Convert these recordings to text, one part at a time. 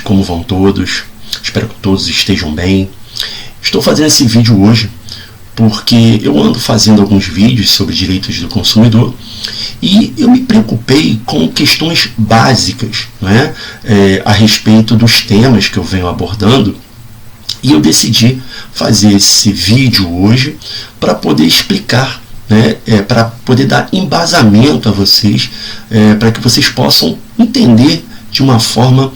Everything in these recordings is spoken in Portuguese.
como vão todos? Espero que todos estejam bem. Estou fazendo esse vídeo hoje porque eu ando fazendo alguns vídeos sobre direitos do consumidor e eu me preocupei com questões básicas, né, a respeito dos temas que eu venho abordando, e eu decidi fazer esse vídeo hoje para poder explicar, né, para poder dar embasamento a vocês, para que vocês possam entender de uma forma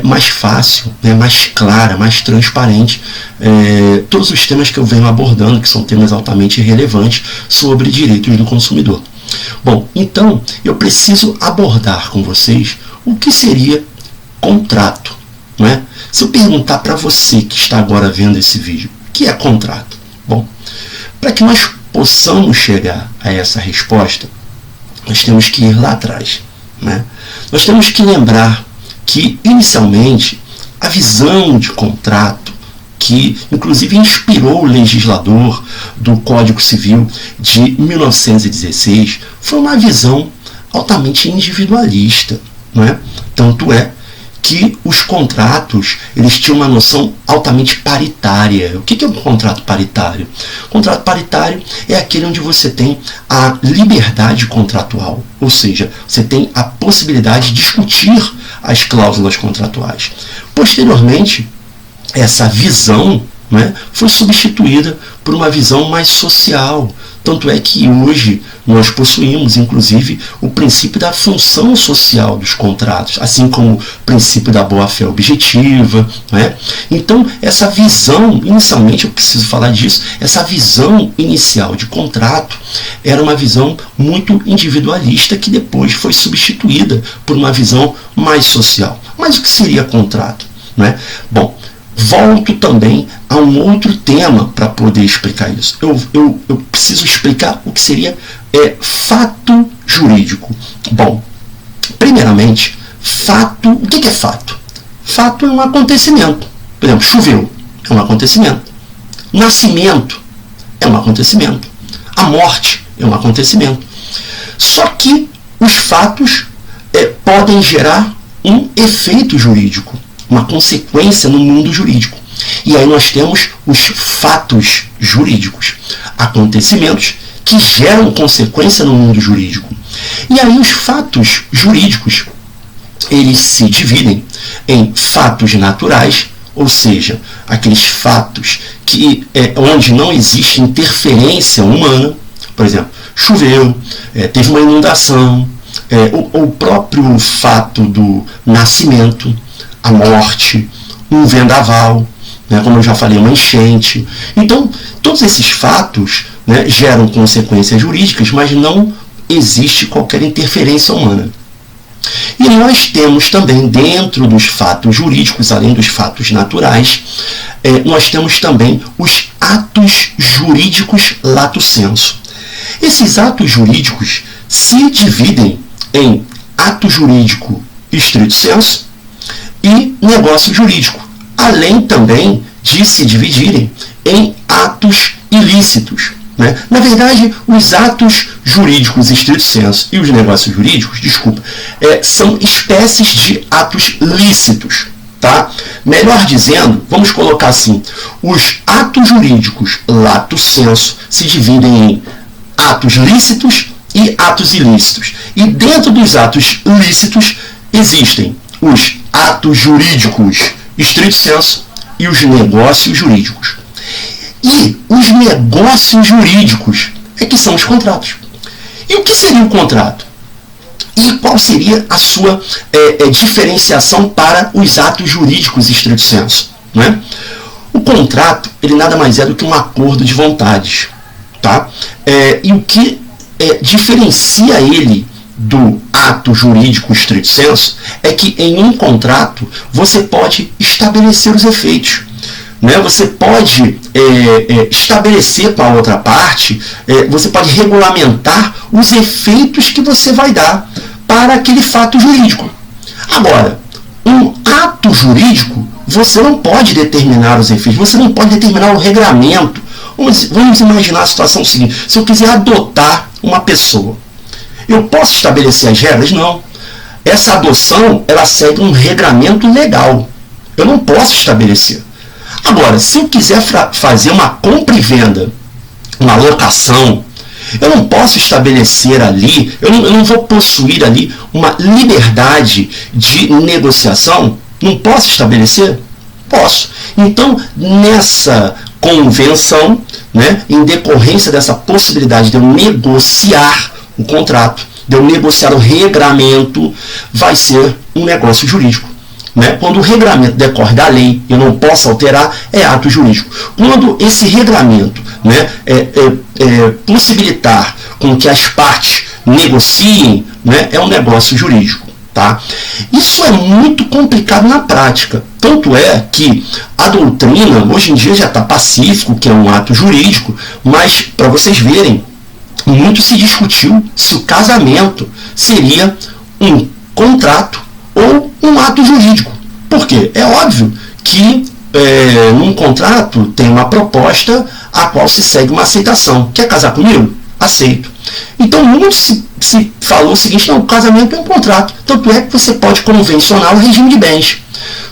mais fácil, né, mais clara, mais transparente, todos os temas que eu venho abordando, que são temas altamente relevantes sobre direitos do consumidor. Bom, então eu preciso abordar com vocês o que seria contrato, né? Se eu perguntar para você que está agora vendo esse vídeo, o que é contrato? Bom, para que nós possamos chegar a essa resposta, nós temos que ir lá atrás, né? Nós temos que lembrar que, inicialmente, a visão de contrato, que inclusive inspirou o legislador do Código Civil de 1916, foi uma visão altamente individualista, não é? Tanto é que os contratos, eles tinham uma noção altamente paritária. O que é um contrato paritário? O contrato paritário é aquele onde você tem a liberdade contratual, ou seja, você tem a possibilidade de discutir as cláusulas contratuais. Posteriormente, essa visão, né, foi substituída por uma visão mais social. Tanto é que hoje nós possuímos, inclusive, o princípio da função social dos contratos, assim como o princípio da boa-fé objetiva, né? Então, essa visão, inicialmente eu preciso falar disso, essa visão inicial de contrato era uma visão muito individualista que depois foi substituída por uma visão mais social. Mas o que seria contrato, né? Bom, volto também a um outro tema para poder explicar isso. Eu preciso explicar o que seria fato jurídico. Bom, primeiramente, fato. O que é fato? Fato é um acontecimento. Por exemplo, choveu é um acontecimento. Nascimento é um acontecimento. A morte é um acontecimento. Só que os fatos podem gerar um efeito jurídico, uma consequência no mundo jurídico. E aí nós temos os fatos jurídicos, acontecimentos que geram consequência no mundo jurídico. E aí os fatos jurídicos, eles se dividem em fatos naturais, ou seja, aqueles fatos que, onde não existe interferência humana. Por exemplo, choveu, teve uma inundação, o próprio fato do nascimento, a morte, um vendaval, né, como eu já falei, uma enchente. Então, todos esses fatos, né, geram consequências jurídicas, mas não existe qualquer interferência humana. E nós temos também, dentro dos fatos jurídicos, além dos fatos naturais, nós temos também os atos jurídicos lato sensu. Esses atos jurídicos se dividem em ato jurídico estrito sensu e negócio jurídico, além também de se dividirem em atos ilícitos, né? Na verdade, os atos jurídicos estrito sensu e os negócios jurídicos, são espécies de atos lícitos, tá? Melhor dizendo, vamos colocar assim, os atos jurídicos lato sensu se dividem em atos lícitos e atos ilícitos. E dentro dos atos lícitos existem os atos jurídicos estrito sensu e os negócios jurídicos. E os negócios jurídicos é que são os contratos. E o que seria o contrato? E qual seria a sua diferenciação para os atos jurídicos estrito sensu, né? O contrato, ele nada mais é do que um acordo de vontades, tá? E o que diferencia ele do ato jurídico estrito sensu é que em um contrato você pode estabelecer os efeitos, né? Você pode estabelecer com a outra parte, você pode regulamentar os efeitos que você vai dar para aquele fato jurídico. Agora, um ato jurídico, você não pode determinar os efeitos, você não pode determinar o regramento. Vamos imaginar a situação seguinte: se eu quiser adotar uma pessoa, eu posso estabelecer as regras? Não. Essa adoção, ela segue um regramento legal, Eu não posso estabelecer. Agora, se eu quiser fazer uma compra e venda, uma locação, eu não posso estabelecer ali, eu não vou possuir ali uma liberdade de negociação? Não posso estabelecer? Posso. Então, nessa convenção, né, em decorrência dessa possibilidade de eu negociar o contrato, de eu negociar o regramento, vai ser um negócio jurídico. Né? Quando o regramento decorre da lei, eu não posso alterar, é ato jurídico. Quando esse regramento, né, possibilitar com que as partes negociem, né, é um negócio jurídico. Tá? Isso é muito complicado na prática. Tanto é que a doutrina, hoje em dia, já está pacífico, que é um ato jurídico, mas, para vocês verem, muito se discutiu se o casamento seria um contrato ou um ato jurídico. Por quê? É óbvio que num contrato tem uma proposta a qual se segue uma aceitação. Quer casar comigo? Aceito. Então, muito se falou o seguinte: não, o casamento é um contrato. Tanto é que você pode convencionar o regime de bens.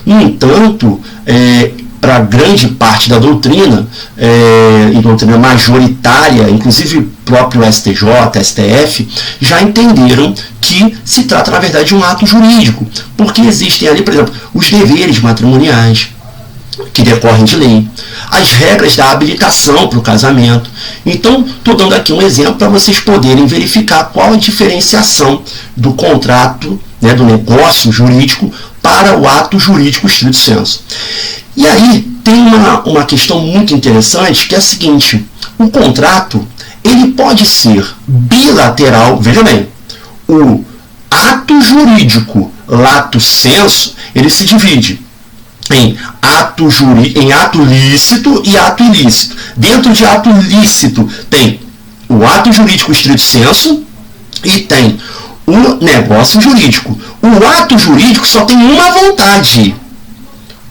No entanto, para grande parte da doutrina, e doutrina majoritária, inclusive o próprio STJ, STF, já entenderam que se trata, na verdade, de um ato jurídico, porque existem ali, por exemplo, os deveres matrimoniais, que decorrem de lei, as regras da habilitação para o casamento. Então, estou dando aqui um exemplo para vocês poderem verificar qual a diferenciação do contrato, né, do negócio jurídico, para o ato jurídico estrito sensu. E aí tem uma questão muito interessante, que é a seguinte: o contrato ele pode ser bilateral. Veja bem, o ato jurídico lato sensu, ele se divide em ato lícito e ato ilícito. Dentro de ato lícito tem o ato jurídico estrito sensu e tem o negócio jurídico. O ato jurídico só tem uma vontade,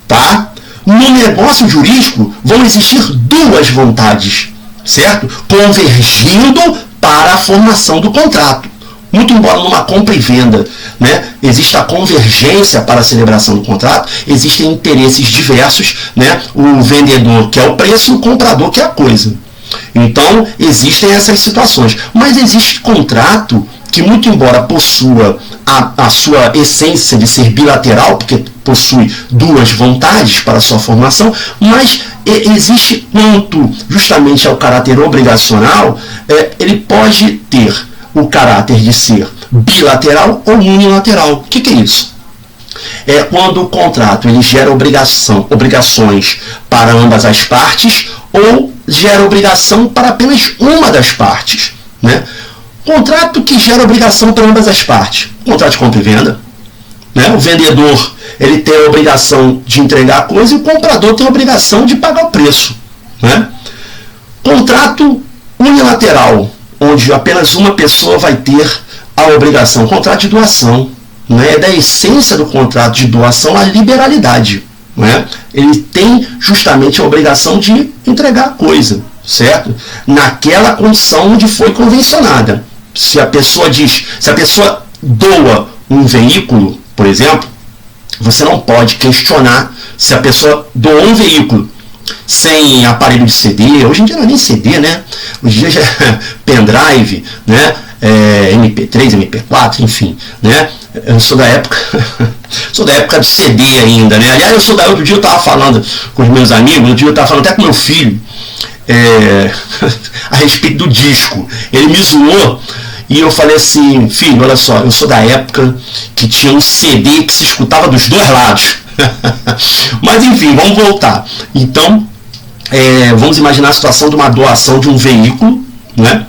tá? No negócio jurídico vão existir duas vontades, certo? Convergindo para a formação do contrato. Muito embora numa compra e venda, né, exista a convergência para a celebração do contrato, existem interesses diversos, né? O vendedor quer o preço e o comprador quer a coisa. Então, existem essas situações. Mas existe contrato que, muito embora possua a sua essência de ser bilateral, porque possui duas vontades para a sua formação, mas existe, quanto justamente ao caráter obrigacional, ele pode ter o caráter de ser bilateral ou unilateral. O que é isso? É quando o contrato ele gera obrigações para ambas as partes ou gera obrigação para apenas uma das partes, né? Contrato que gera obrigação para ambas as partes. Contrato de compra e venda, né? O vendedor ele tem a obrigação de entregar a coisa e o comprador tem a obrigação de pagar o preço, né? Contrato unilateral, onde apenas uma pessoa vai ter a obrigação. Contrato de doação, né? É da essência do contrato de doação a liberalidade, né? Ele tem justamente a obrigação de entregar a coisa, certo? Naquela condição onde foi convencionada. Se a pessoa doa um veículo, por exemplo, você não pode questionar se a pessoa doou um veículo sem aparelho de CD. Hoje em dia não é nem CD, né? Hoje em dia já é pendrive, né? MP3, MP4, enfim, né? Eu sou da época do CD ainda, né? Aliás, outro dia eu estava falando com os meus amigos, outro dia eu estava falando até com meu filho a respeito do disco. Ele me zoou e eu falei assim: filho, olha só, eu sou da época que tinha um CD que se escutava dos dois lados. Mas enfim, vamos voltar. Então, vamos imaginar a situação de uma doação de um veículo, né?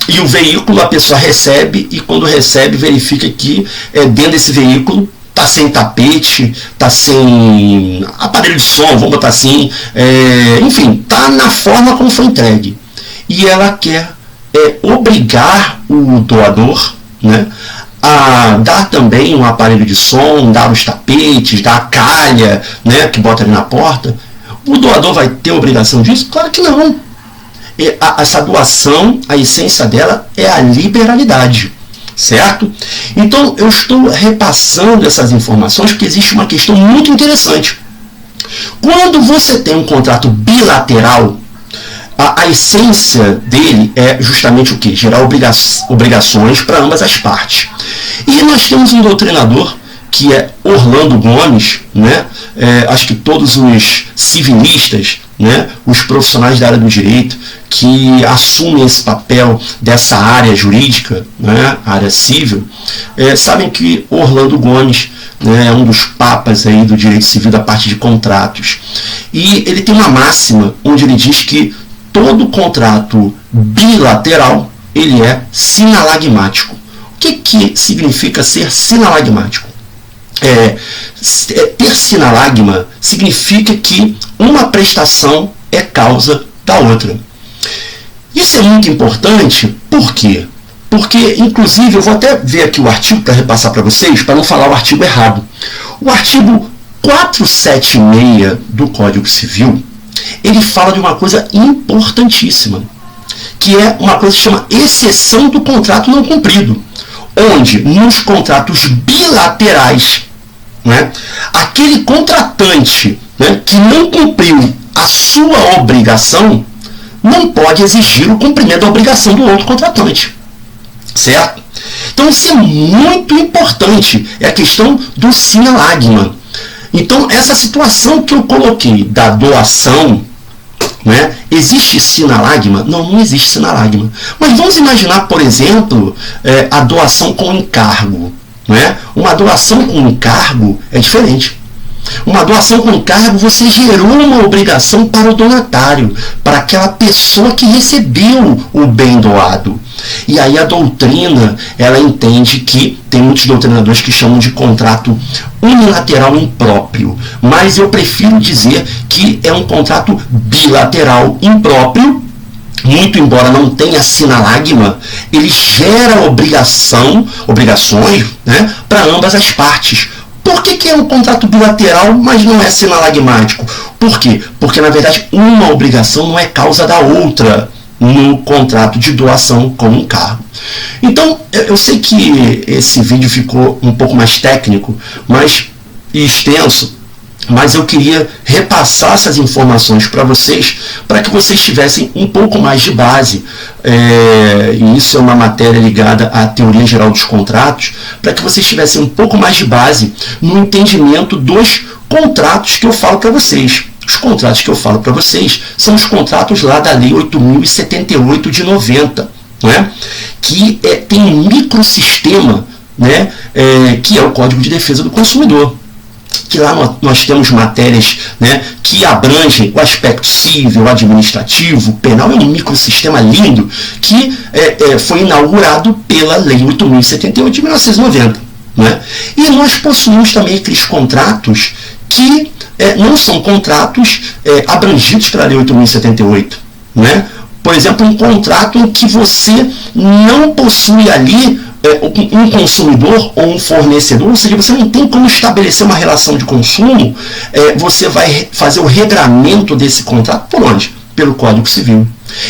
E o veículo a pessoa recebe, e quando recebe verifica que dentro desse veículo está sem tapete, está sem aparelho de som, vamos botar assim, enfim, está na forma como foi entregue. E ela quer obrigar o doador, né, a dar também um aparelho de som, dar os tapetes, dar a calha, né, que bota ali na porta. O doador vai ter obrigação disso? Claro que não. Essa doação, a essência dela é a liberalidade. certo? Então eu estou repassando essas informações porque existe uma questão muito interessante. Quando você tem um contrato bilateral, a essência dele é justamente o quê? Gerar obrigações para ambas as partes. E nós temos um doutrinador, que é Orlando Gomes, né? Acho que todos os civilistas, né? Os profissionais da área do direito que assumem esse papel dessa área jurídica, né? Área civil, sabem que Orlando Gomes, né, é um dos papas aí do direito civil da parte de contratos. E ele tem uma máxima onde ele diz que todo contrato bilateral ele é sinalagmático. O que significa ser sinalagmático? Ter sinalagma significa que uma prestação é causa da outra. Isso é muito importante, por quê? Porque, inclusive, eu vou até ver aqui o artigo para repassar para vocês, para não falar o artigo errado. O artigo 476 do Código Civil, ele fala de uma coisa importantíssima, que é uma coisa que chama exceção do contrato não cumprido, onde nos contratos bilaterais, né, aquele contratante, né, que não cumpriu a sua obrigação não pode exigir o cumprimento da obrigação do outro contratante, certo? Então isso é muito importante, é a questão do sinalagma. Então essa situação que eu coloquei da doação, né, existe sinalagma? Não existe sinalagma. Mas vamos imaginar, por exemplo, a doação com encargo. Né? Uma doação com encargo é diferente. Uma doação com encargo, você gerou uma obrigação para o donatário, para aquela pessoa que recebeu o bem doado. E aí a doutrina, ela entende que tem muitos doutrinadores que chamam de contrato unilateral impróprio, mas eu prefiro dizer que é um contrato bilateral impróprio. Muito embora não tenha sinalagma, ele gera obrigações, né, para ambas as partes. Por que é um contrato bilateral, mas não é sinalagmático? Por quê? Porque, na verdade, uma obrigação não é causa da outra no contrato de doação com encargo. Então, eu sei que esse vídeo ficou um pouco mais técnico, e extenso, mas eu queria repassar essas informações para vocês, para que vocês tivessem um pouco mais de base, e isso é uma matéria ligada à teoria geral dos contratos, para que vocês tivessem um pouco mais de base no entendimento dos contratos que eu falo para vocês. Os contratos que eu falo para vocês são os contratos lá da Lei 8.078 de 90, né? Que tem um microsistema, né? Que é o Código de Defesa do Consumidor. Que lá nós temos matérias, né, que abrangem o aspecto civil, administrativo, penal. É um microsistema lindo que foi inaugurado pela Lei 8.078 de 1990. Né? E nós possuímos também aqueles contratos que não são contratos abrangidos pela Lei 8.078. Né? Por exemplo, um contrato em que você não possui ali um consumidor ou um fornecedor, ou seja, você não tem como estabelecer uma relação de consumo, você vai fazer o regramento desse contrato por onde? Pelo Código Civil.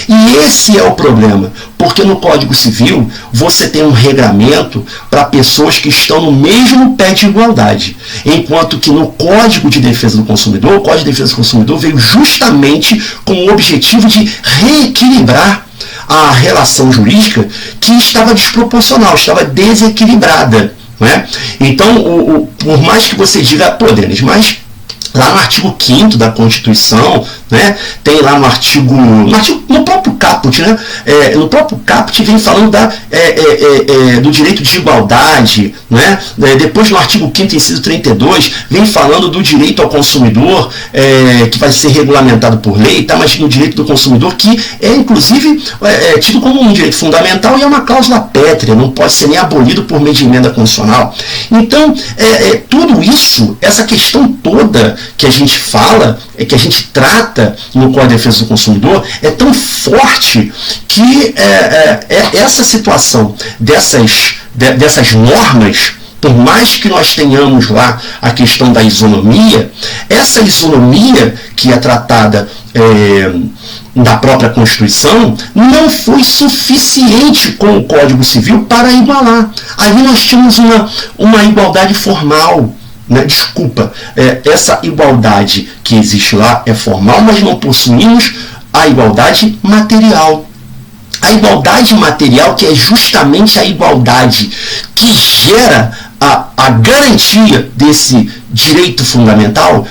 E esse é o problema, porque no Código Civil você tem um regramento para pessoas que estão no mesmo pé de igualdade, enquanto que no Código de Defesa do Consumidor, o Código de Defesa do Consumidor veio justamente com o objetivo de reequilibrar a relação jurídica que estava desproporcional, estava desequilibrada. Né? Então, por mais que você diga, pô, Denis, mas lá no artigo 5º da Constituição, né, tem lá no próprio caput, né, no próprio caput vem falando do direito de igualdade, né, depois no artigo 5º, inciso 32, vem falando do direito ao consumidor, que vai ser regulamentado por lei, tá, mas no direito do consumidor, que é inclusive tido como um direito fundamental e é uma cláusula pétrea, não pode ser nem abolido por meio de emenda constitucional. Então, tudo isso, essa questão toda que a gente fala, que a gente trata no Código de Defesa do Consumidor, é tão forte que essa situação dessas normas, por mais que nós tenhamos lá a questão da isonomia, essa isonomia que é tratada da própria Constituição não foi suficiente com o Código Civil para igualar. Ali nós tínhamos uma igualdade formal. Desculpa, essa igualdade que existe lá é formal, mas não possuímos a igualdade material. A igualdade material, que é justamente a igualdade que gera a garantia desse direito fundamental,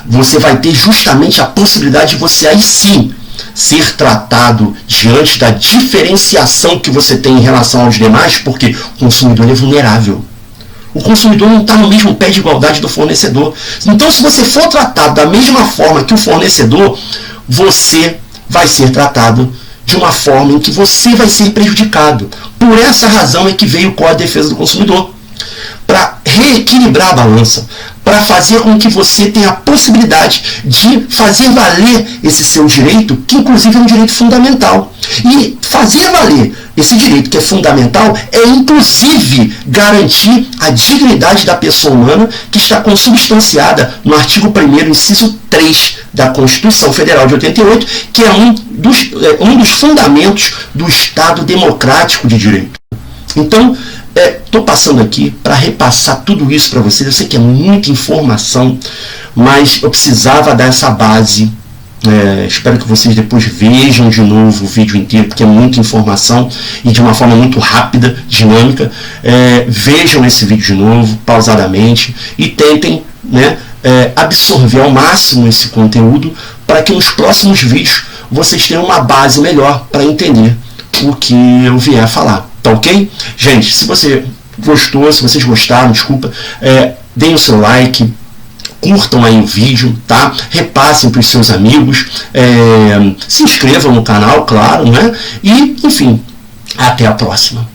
você vai ter justamente a possibilidade de você aí sim ser tratado diante da diferenciação que você tem em relação aos demais, porque o consumidor é vulnerável. O consumidor não está no mesmo pé de igualdade do fornecedor. Então, se você for tratado da mesma forma que o fornecedor, você vai ser tratado de uma forma em que você vai ser prejudicado. Por essa razão é que veio o Código de Defesa do Consumidor, para reequilibrar a balança, para fazer com que você tenha a possibilidade de fazer valer esse seu direito, que inclusive é um direito fundamental. E fazer valer esse direito que é fundamental é inclusive garantir a dignidade da pessoa humana, que está consubstanciada no artigo 1º, inciso 3 da Constituição Federal de 88, que é um dos fundamentos do Estado democrático de direito. Então, estou passando aqui para repassar tudo isso para vocês. Eu sei que é muita informação, mas eu precisava dar essa base. Espero que vocês depois vejam de novo o vídeo inteiro, porque é muita informação e de uma forma muito rápida, dinâmica. Vejam esse vídeo de novo, pausadamente, e tentem absorver ao máximo esse conteúdo, para que nos próximos vídeos vocês tenham uma base melhor para entender o que eu vier a falar. Tá ok? Gente, se você gostou, se vocês gostaram, desculpa, deem o seu like, curtam aí o vídeo, tá? Repassem para os seus amigos, se inscrevam no canal, claro, E, enfim, até a próxima.